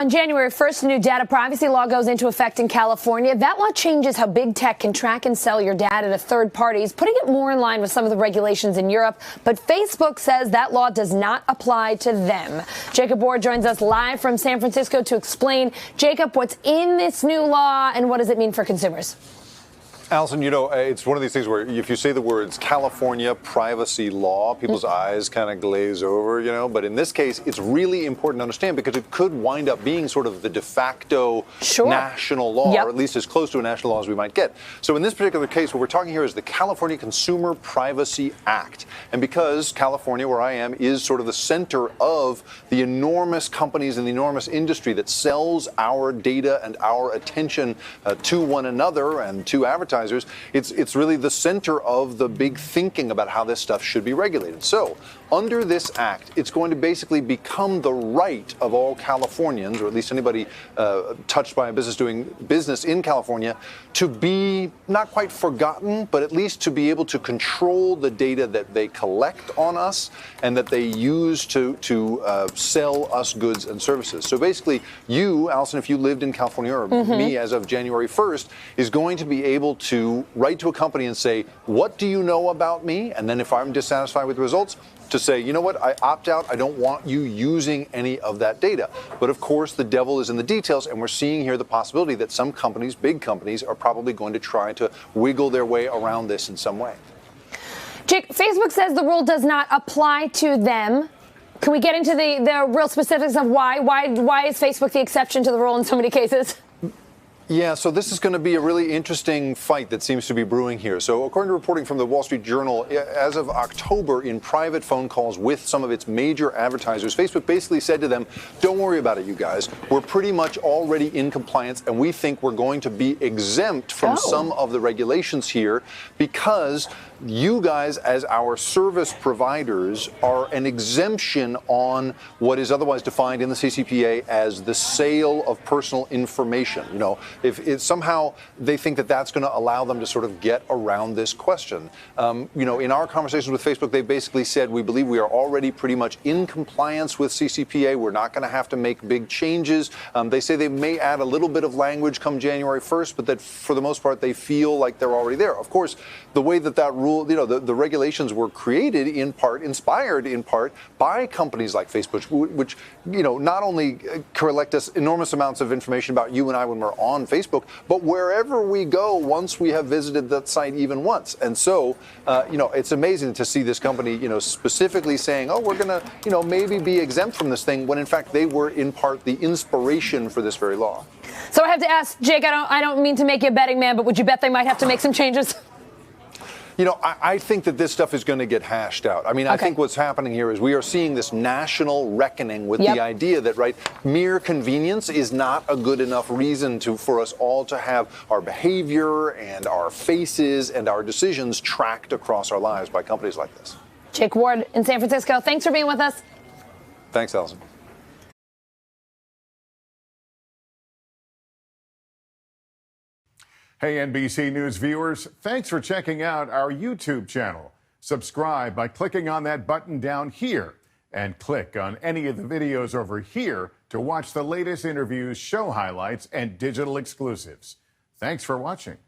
On January 1st, a new data privacy law goes into effect in California. That law changes how big tech can track and sell your data to third parties, putting it more in line with some of the regulations in Europe. But Facebook says that law does not apply to them. Jacob Ward joins us live from San Francisco to explain, Jacob, what's in this new law and what does it mean for consumers? Allison, you know, it's one of these things where if you say the words California privacy law, people's eyes kind of glaze over, you know. But in this case, it's really important to understand because it could wind up being sort of the de facto national law, or at least as close to a national law as we might get. So in this particular case, what we're talking here is the California Consumer Privacy Act. And because California, where I am, is sort of the center of the enormous companies and the enormous industry that sells our data and our attention to one another and to advertisers, it's really the center of the big thinking about how this stuff should be regulated. So under this act, it's going to basically become the right of all Californians, or at least anybody touched by a business doing business in California, to be not quite forgotten, but at least to be able to control the data that they collect on us and that they use to sell us goods and services. So basically, you, Allison, if you lived in California, or me as of January 1st, is going to be able to write to a company and say, what do you know about me? And then if I'm dissatisfied with the results, to say, you know what, I opt out. I don't want you using any of that data. But of course, the devil is in the details, and we're seeing here the possibility that some companies, big companies, are probably going to try to wiggle their way around this in some way. Jake, Facebook says the rule does not apply to them. Can we get into the real specifics of why? Why is Facebook the exception to the rule in so many cases? Yeah, so this is going to be a really interesting fight that seems to be brewing here. So according to reporting from the Wall Street Journal, as of October, in private phone calls with some of its major advertisers, Facebook basically said to them, don't worry about it, you guys. We're pretty much already in compliance, and we think we're going to be exempt from some of the regulations here because you guys, as our service providers, are an exemption on what is otherwise defined in the CCPA as the sale of personal information. You know, if somehow they think that that's going to allow them to sort of get around this question. You know, in our conversations with Facebook, they basically said, we believe we are already pretty much in compliance with CCPA. We're not going to have to make big changes. They say they may add a little bit of language come January 1st, but that for the most part, they feel like they're already there. Of course, the way that rule, you know, the regulations were created in part, inspired in part by companies like Facebook, which, you know, not only collect us enormous amounts of information about you and I when we're on Facebook, but wherever we go once we have visited that site even once. And so, you know, it's amazing to see this company, you know, specifically saying, oh, we're going to, you know, maybe be exempt from this thing, when in fact they were in part the inspiration for this very law. So I have to ask, Jake, I don't mean to make you a betting man, but would you bet they might have to make some changes? You know, I think that this stuff is going to get hashed out. I mean, I think what's happening here is we are seeing this national reckoning with the idea that, right, mere convenience is not a good enough reason for us all to have our behavior and our faces and our decisions tracked across our lives by companies like this. Jake Ward in San Francisco, thanks for being with us. Thanks, Allison. Hey, NBC News viewers, thanks for checking out our YouTube channel. Subscribe by clicking on that button down here and click on any of the videos over here to watch the latest interviews, show highlights, and digital exclusives. Thanks for watching.